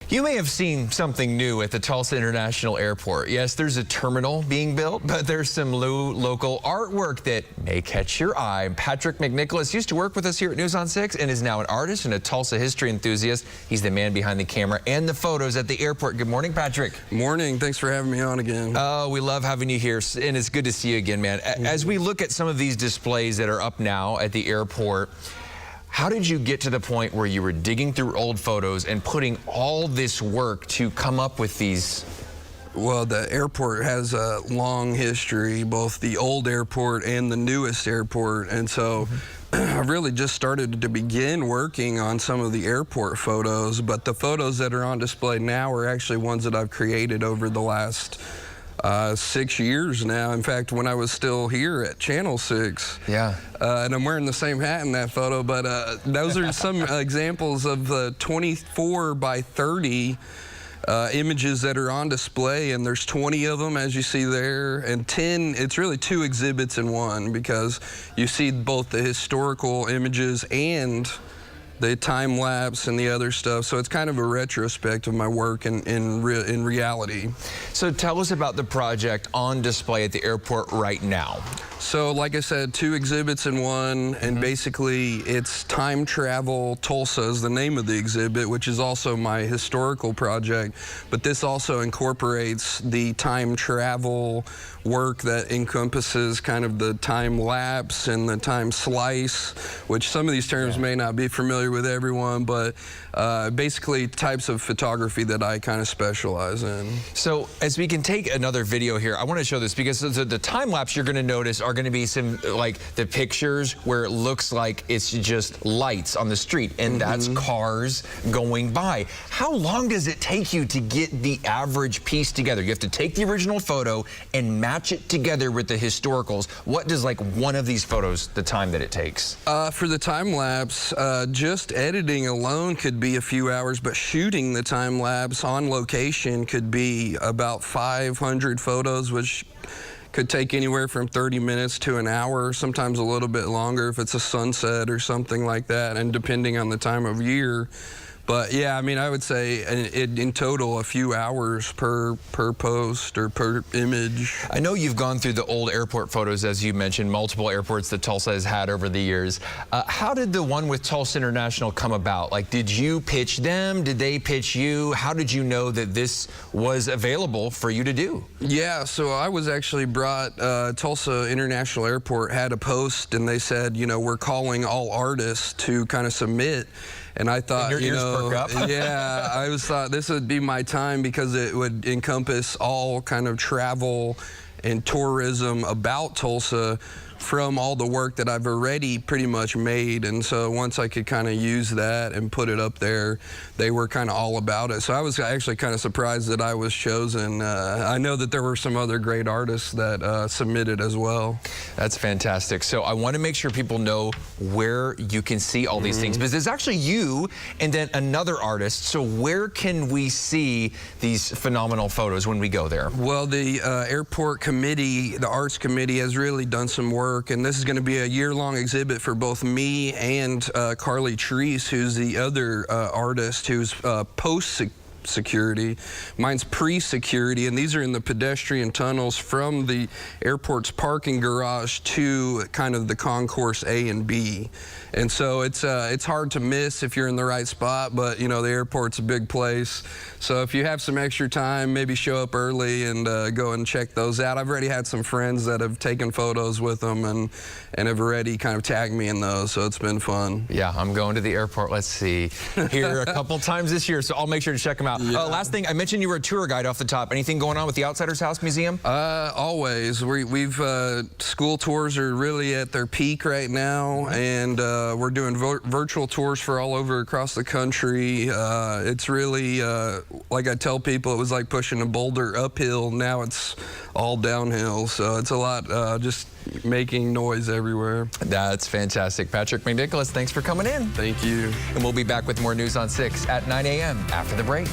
You may have seen something new at the Tulsa International Airport. Yes, there's a terminal being built, but there's some local artwork that may catch your eye. Patrick McNicholas used to work with us here at News on 6 and is now an artist and a Tulsa history enthusiast. He's the man behind the camera and the photos at the airport. Good morning, Patrick. Morning. Thanks for having me on again. Oh, we love having you here, and it's good to see you again, man. As we look at some of these displays that are up now at the airport, how did you get to the point where you were digging through old photos and putting all this work to come up with these? Well, the airport has a long history, both the old airport and the newest airport. And so I really just started to begin working on some of the airport photos. But the photos that are on display now are actually ones that I've created over the last 6 years now. In fact, when I was still here at Channel 6. Yeah. And I'm wearing the same hat in that photo, but those are some examples of the 24 by 30 images that are on display, and there's 20 of them, as you see there, and 10, it's really 2 exhibits in one, because you see both the historical images and the time lapse and the other stuff. So it's kind of a retrospect of my work in reality. So tell us about the project on display at the airport right now. So like I said, 2 exhibits in one, and basically it's Time Travel Tulsa is the name of the exhibit, which is also my historical project, but this also incorporates the time travel work that encompasses kind of the time lapse and the time slice, which some of these terms may not be familiar with everyone, but basically types of photography that I kind of specialize in. So as we can take another video here, I want to show this because the time lapse you're going to notice are going to be some, like the pictures where it looks like it's just lights on the street, and that's cars going by. How long does it take you to get the average piece together? You have to take the original photo and match it together with the historicals. What does like one of these photos, the time that it takes? For the time lapse, just editing alone could be a few hours, but shooting the time lapse on location could be about 500 photos, which could take anywhere from 30 minutes to an hour, sometimes a little bit longer if it's a sunset or something like that, and depending on the time of year. But yeah, I mean, I would say in total a few hours per post or per image. I know you've gone through the old airport photos, as you mentioned, multiple airports that Tulsa has had over the years. How did the one with Tulsa International come about? Like, did you pitch them? Did they pitch you? How did you know that this was available for you to do? Yeah, so I was actually brought, Tulsa International Airport had a post, and they said, you know, we're calling all artists to kind of submit. And I thought, and your ears perk up. yeah, I thought this would be my time, because it would encompass all kind of travel and tourism about Tulsa from all the work that I've already pretty much made. And so once I could kind of use that and put it up there, they were kind of all about it. So I was actually kind of surprised that I was chosen. I know that there were some other great artists that submitted as well. That's fantastic. So I want to make sure people know where you can see all these things, because there's actually you and then another artist. So where can we see these phenomenal photos when we go there? Well, the airport committee, the arts committee, has really done some work, and this is going to be a year-long exhibit for both me and Carly Treese, who's the other artist who's post-security. Mine's pre-security, and these are in the pedestrian tunnels from the airport's parking garage to kind of the concourse A and B. And so it's hard to miss if you're in the right spot, but you know, the airport's a big place. So if you have some extra time, maybe show up early and go and check those out. I've already had some friends that have taken photos with them and have already kind of tagged me in those, so it's been fun. Yeah, I'm going to the airport, let's see, here a couple times this year, so I'll make sure to check them out. Yeah. Last thing, I mentioned you were a tour guide off the top. Anything going on with the Outsider's House Museum? Always. We've school tours are really at their peak right now, and we're doing virtual tours for all over across the country. It's really, like I tell people, it was like pushing a boulder uphill. Now it's all downhill, so it's a lot just making noise everywhere. That's fantastic. Patrick McNicholas, thanks for coming in. Thank you. And we'll be back with more News on 6 at 9 a.m. after the break.